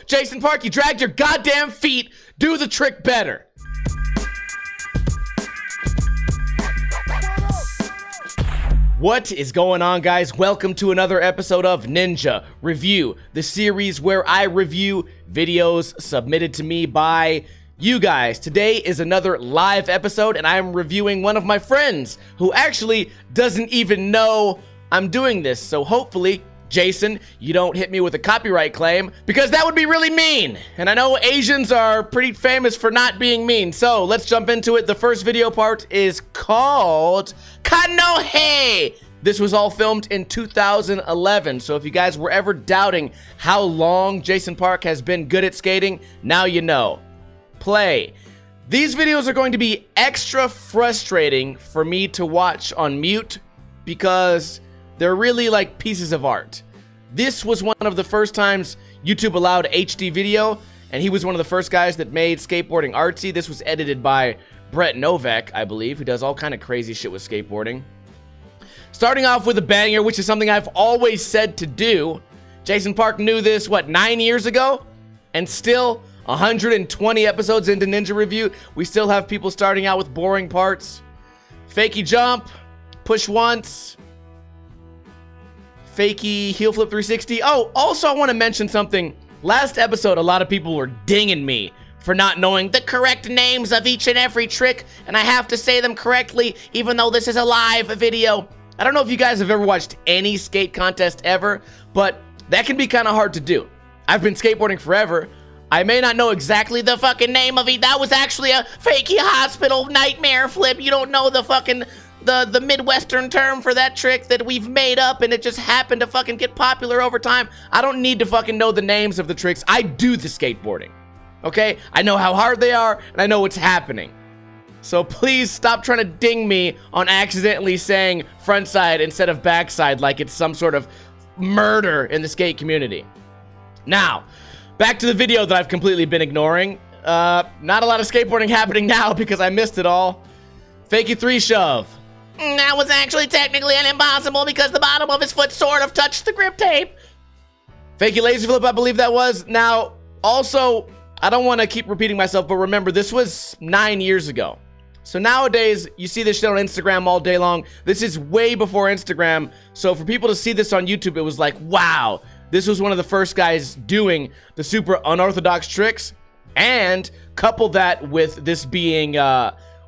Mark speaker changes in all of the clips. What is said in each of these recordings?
Speaker 1: Jason Park, you dragged your goddamn feet. Do the trick better. What is going on, guys? Welcome to another episode of Ninja Review, the series where I review videos submitted to me by you guys. Today is another live episode, and I'm reviewing one of my friends who actually doesn't even know I'm doing this. So hopefully, Jason, you don't hit me with a copyright claim, because that would be really mean. And I know Asians are pretty famous for not being mean. So let's jump into it. The first video part is called Kanohe. This was all filmed in 2011. So if you guys were ever doubting how long Jason Park has been good at skating, now you know. Play. These videos are going to be extra frustrating for me to watch on mute because they're really like pieces of art. This was one of the first times YouTube allowed HD video, and he was one of the first guys that made skateboarding artsy. This was edited by Brett Novak, I believe, who does all kind of crazy shit with skateboarding. Starting off with a banger, which is something I've always said to do. Jason Park knew this, what, 9 years ago? And still, 120 episodes into Ninja Review, we still have people starting out with boring parts. Fakey jump, push once, fakey heel flip 360. Oh, also I want to mention something. Last episode, a lot of people were dinging me for not knowing the correct names of each and every trick, and I have to say them correctly, even though this is a live video. I don't know if you guys have ever watched any skate contest ever, but that can be kind of hard to do. I've been skateboarding forever. I may not know exactly the fucking name of it. That was actually a fakey hospital nightmare flip. You don't know the fucking the Midwestern term for that trick that we've made up, and it just happened to fucking get popular over time. I don't need to fucking know the names of the tricks. I do the skateboarding, okay? I know how hard they are, and I know what's happening. So please stop trying to ding me on accidentally saying frontside instead of backside like it's some sort of murder in the skate community. Now, back to the video that I've completely been ignoring. Not a lot of skateboarding happening now because I missed it all. Fakey 3 shove. That was actually technically an impossible because the bottom of his foot sort of touched the grip tape. Fakey laser flip, I believe that was. Now, also, I don't want to keep repeating myself, but remember, this was 9 years ago. So nowadays, you see this shit on Instagram all day long. This is way before Instagram. So for people to see this on YouTube, it was like, wow, this was one of the first guys doing the super unorthodox tricks. And couple that with this being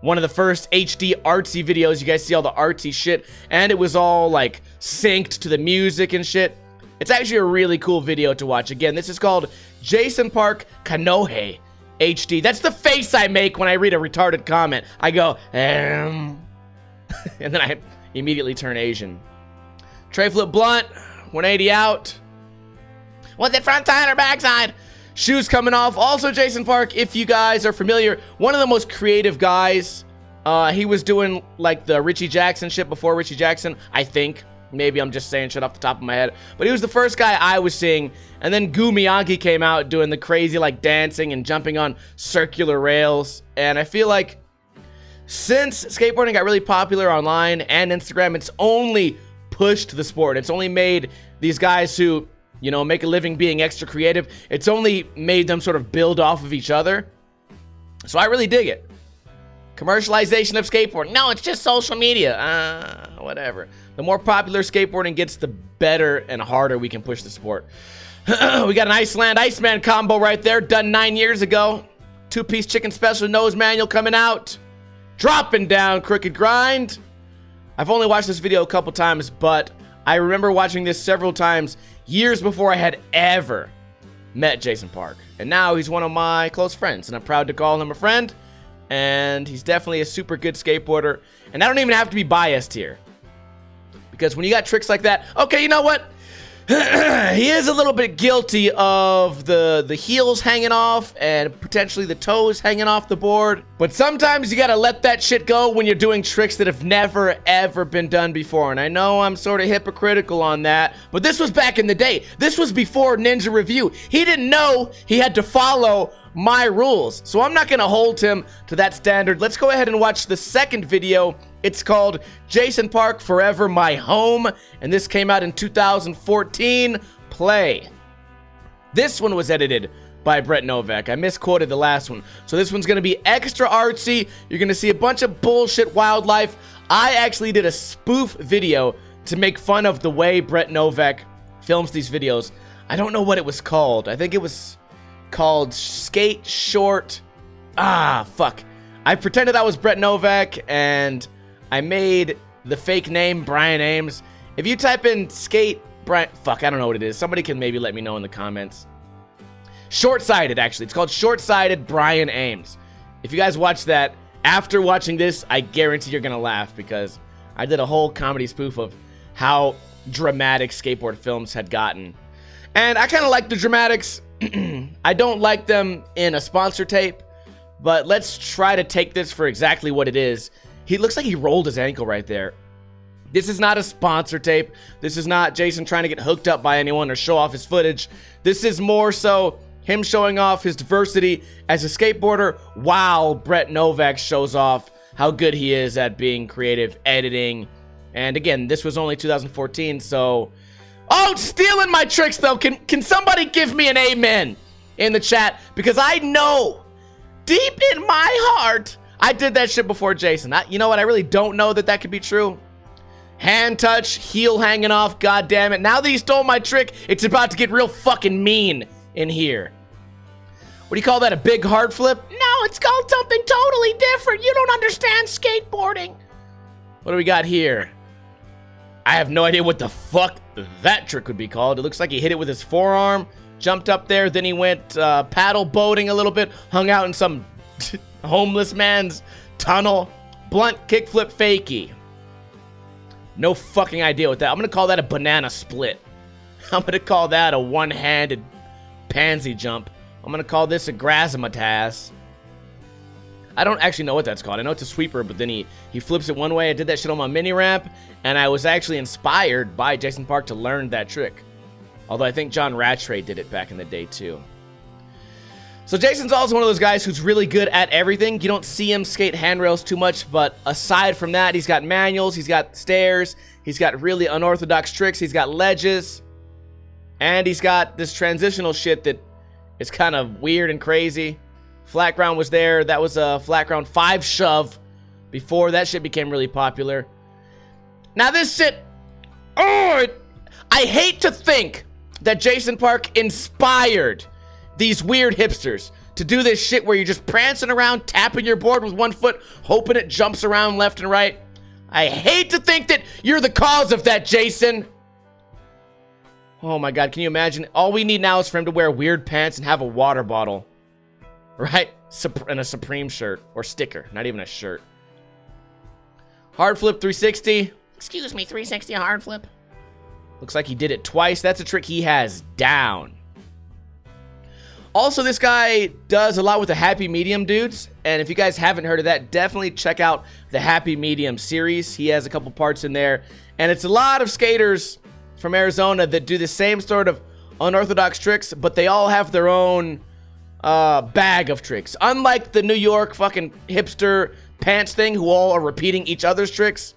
Speaker 1: one of the first HD artsy videos. You guys see all the artsy shit, and it was all like synced to the music and shit. It's actually a really cool video to watch. Again, this is called Jason Park Kanohe HD. That's the face I make when I read a retarded comment. I go, and then I immediately turn Asian. Tray flip blunt, 180 out. Was it front side or backside? Shoes coming off. Also, Jason Park, if you guys are familiar, one of the most creative guys. He was doing like the Richie Jackson shit before Richie Jackson, I think. Maybe I'm just saying shit off the top of my head. But he was the first guy I was seeing. And then Gu Miyagi came out doing the crazy like dancing and jumping on circular rails. And I feel like since skateboarding got really popular online and Instagram, it's only pushed the sport. It's only made these guys who, you know, make a living being extra creative. It's only made them sort of build off of each other. So I really dig it. Commercialization of skateboarding. No, it's just social media. Whatever. The more popular skateboarding gets, the better and harder we can push the sport. We got an Iceland Iceman combo right there, done 9 years ago. 2-piece chicken special nose manual coming out. Dropping down crooked grind. I've only watched this video a couple times, but I remember watching this several times years before I had ever met Jason Park. And now he's one of my close friends, and I'm proud to call him a friend. And he's definitely a super good skateboarder. And I don't even have to be biased here, because when you got tricks like that, okay, you know what? He is a little bit guilty of the heels hanging off and potentially the toes hanging off the board. But sometimes you gotta let that shit go when you're doing tricks that have never, ever been done before. And I know I'm sort of hypocritical on that, but this was back in the day. This was before Ninja Review. He didn't know he had to follow my rules, so I'm not gonna hold him to that standard. Let's go ahead and watch the second video. It's called Jason Park Forever My Home, and this came out in 2014. Play. This one was edited by Brett Novak. I misquoted the last one. So this one's going to be extra artsy. You're going to see a bunch of bullshit wildlife. I actually did a spoof video to make fun of the way Brett Novak films these videos. I don't know what it was called. I think it was called Skate Short. Fuck. I pretended I was Brett Novak, and I made the fake name Brian Ames. If you type in Skate Brian... Fuck, I don't know what it is. Somebody can maybe let me know in the comments. Short-Sighted, actually. It's called Short-Sighted Brian Ames. If you guys watch that, after watching this, I guarantee you're gonna laugh, because I did a whole comedy spoof of how dramatic skateboard films had gotten. And I kind of like the dramatics. I don't like them in a sponsor tape, but let's try to take this for exactly what it is. He looks like he rolled his ankle right there. This is not a sponsor tape. This is not Jason trying to get hooked up by anyone or show off his footage. This is more so him showing off his diversity as a skateboarder while Brett Novak shows off how good he is at being creative, editing. And again, this was only 2014, so... Oh, stealing my tricks, though. Can somebody give me an amen in the chat? Because I know, deep in my heart, I did that shit before Jason. You know what? I really don't know that could be true. Hand touch, heel hanging off, god damn it. Now that he stole my trick, it's about to get real fucking mean in here. What do you call that, a big hard flip? No, it's called something totally different. You don't understand skateboarding. What do we got here? I have no idea what the fuck that trick would be called. It looks like he hit it with his forearm, jumped up there, then he went paddle boating a little bit, hung out in some homeless man's tunnel. Blunt kickflip fakie. No fucking idea what that. I'm gonna call that a banana split. I'm gonna call that a one-handed pansy jump. I'm gonna call this a grazimataz. I don't actually know what that's called. I know it's a sweeper, but then he flips it one way. I did that shit on my mini ramp, and I was actually inspired by Jason Park to learn that trick. Although I think John Rattray did it back in the day too. So Jason's also one of those guys who's really good at everything. You don't see him skate handrails too much, but aside from that, he's got manuals, he's got stairs, he's got really unorthodox tricks, he's got ledges, and he's got this transitional shit that is kind of weird and crazy. Flat ground was there. That was a flat ground 5 shove before that shit became really popular. Now this shit, I hate to think that Jason Park inspired these weird hipsters to do this shit where you're just prancing around, tapping your board with one foot, hoping it jumps around left and right. I hate to think that you're the cause of that, Jason. Oh my God, can you imagine? All we need now is for him to wear weird pants and have a water bottle. Right? And a Supreme shirt. Or sticker. Not even a shirt. Hard flip 360.
Speaker 2: Excuse me, 360 hard flip.
Speaker 1: Looks like he did it twice. That's a trick he has down. Also, this guy does a lot with the Happy Medium dudes. And if you guys haven't heard of that, definitely check out the Happy Medium series. He has a couple parts in there. And it's a lot of skaters from Arizona that do the same sort of unorthodox tricks, but they all have their own bag of tricks. Unlike the New York fucking hipster pants thing, who all are repeating each other's tricks,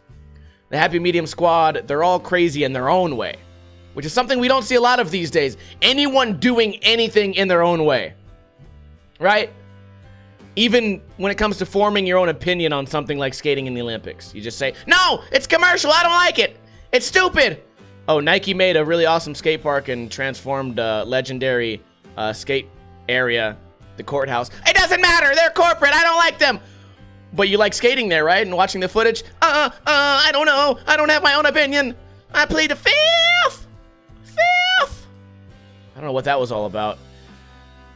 Speaker 1: the Happy Medium squad, they're all crazy in their own way, which is something we don't see a lot of these days. Anyone doing anything in their own way, right? Even when it comes to forming your own opinion on something like skating in the Olympics, you just say, no, it's commercial, I don't like it, it's stupid. Oh, Nike made a really awesome skate park and transformed legendary skate area, the courthouse. It doesn't matter, they're corporate, I don't like them. But you like skating there, right? And watching the footage? I don't know, I don't have my own opinion. I plead the fifth. I don't know what that was all about.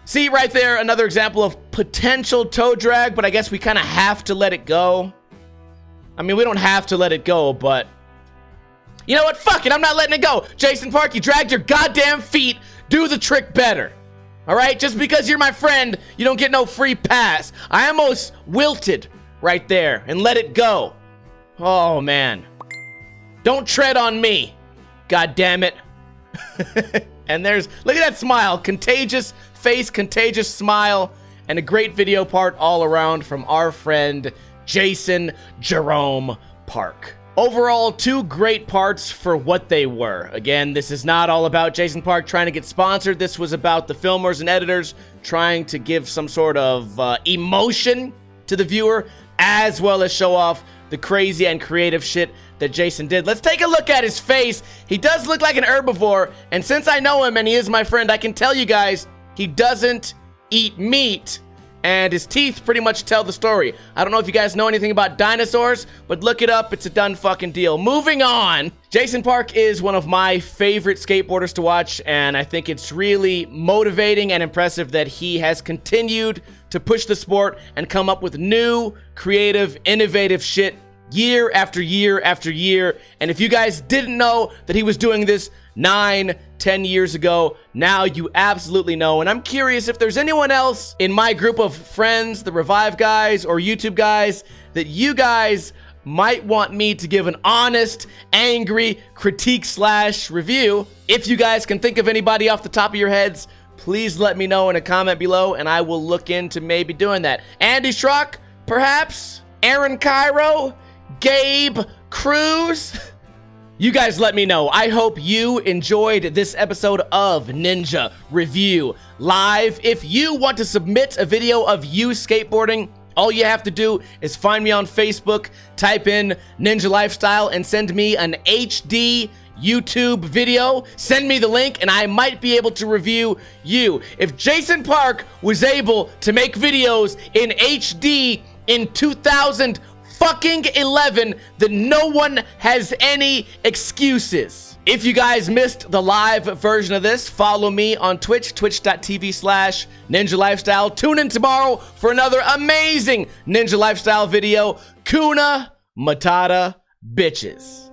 Speaker 1: See right there, another example of potential toe drag, but I guess we kind of have to let it go. I mean, we don't have to let it go, but you know what? Fuck it, I'm not letting it go. Jason Park, you dragged your goddamn feet. Do the trick better. All right? Just because you're my friend, you don't get no free pass. I almost wilted right there and let it go. Oh, man. Don't tread on me. God damn it. And there's, look at that smile. Contagious face, contagious smile, and a great video part all around from our friend Jason Jerome Park. Overall, two great parts for what they were. Again, this is not all about Jason Park trying to get sponsored. This was about the filmers and editors trying to give some sort of emotion to the viewer, as well as show off the crazy and creative shit that Jason did. Let's take a look at his face. He does look like an herbivore, and since I know him and he is my friend, I can tell you guys, he doesn't eat meat. And his teeth pretty much tell the story. I don't know if you guys know anything about dinosaurs, but look it up. It's a done fucking deal. Moving on. Jason Park is one of my favorite skateboarders to watch, and I think it's really motivating and impressive that he has continued to push the sport and come up with new, creative, innovative shit year after year after year. And if you guys didn't know that he was doing this 9, 10 years ago, now you absolutely know. And I'm curious if there's anyone else in my group of friends, the Revive guys or YouTube guys, that you guys might want me to give an honest, angry critique / review. If you guys can think of anybody off the top of your heads, please let me know in a comment below and I will look into maybe doing that. Andy Schrock, perhaps? Aaron Cairo? Gabe Cruz? You guys let me know. I hope you enjoyed this episode of Ninja Review Live. If you want to submit a video of you skateboarding, all you have to do is find me on Facebook, type in Ninja Lifestyle, and send me an HD YouTube video. Send me the link and I might be able to review you. If Jason Park was able to make videos in HD in 2011, then no one has any excuses. If you guys missed the live version of this, follow me on Twitch, twitch.tv/Ninja Lifestyle. Tune in tomorrow for another amazing Ninja Lifestyle video. Kuna Matata bitches.